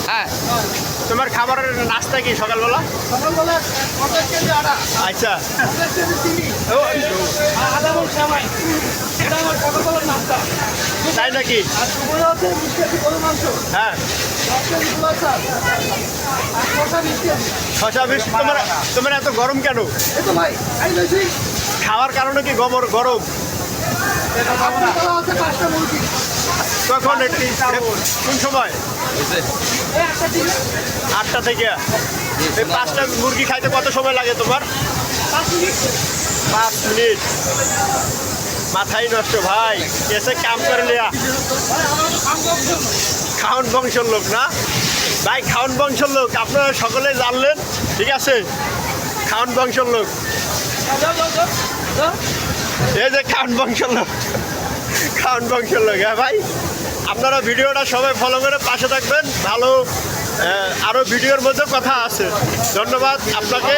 হ্যাঁ। তোমার খাবারের নাস্তা কি সকালবেলা? সকালবেলা 50 কেজি আটা, আচ্ছা 50 কেজি চিনি, ও, আর আধা মণ সেমাই। এটা আমার সকালবেলার নাস্তা। তাই নাকি? আর দুপুরে হচ্ছে 20 কেজি গরুর মাংস, হ্যাঁ 10 কেজি পোলাও চাল, আর শসা 20 কেজি। শশা বেশ। তোমার এত গরম কেন? এই তো ভাই, এই লইছি। খাওয়ার কারণে কি গরম? আপনার দেওয়া হচ্ছে 5টা মুরগি। কখন কোন সময়? এই 8টা দিন, 8টা থেকে। এই 5টা মুরগি খাইতে কত সময় লাগে তোমার? 5 মিনিট। 5 মিনিট। মাথাই নষ্ট ভাই, এসে কাম করে লিয়া। ভাই আমার তো কাম করছে না। খাউন বংশের লোক না ভাই, খাউন বংশের লোক আপনারা সকলে জানলেন, ঠিক আছে? খাউন বংশের লোক, যাও, যাও, যাও, যাও। এই যে খাউন বংশের লোক, খাউন বংশের লোক। হ্যাঁ ভাই, আপনারা ভিডিওটা সবাই ফলো করে পাশে থাকবেন। ভালো আরও ভিডিওর মধ্যে কথা আছে। ধন্যবাদ আপনাকে।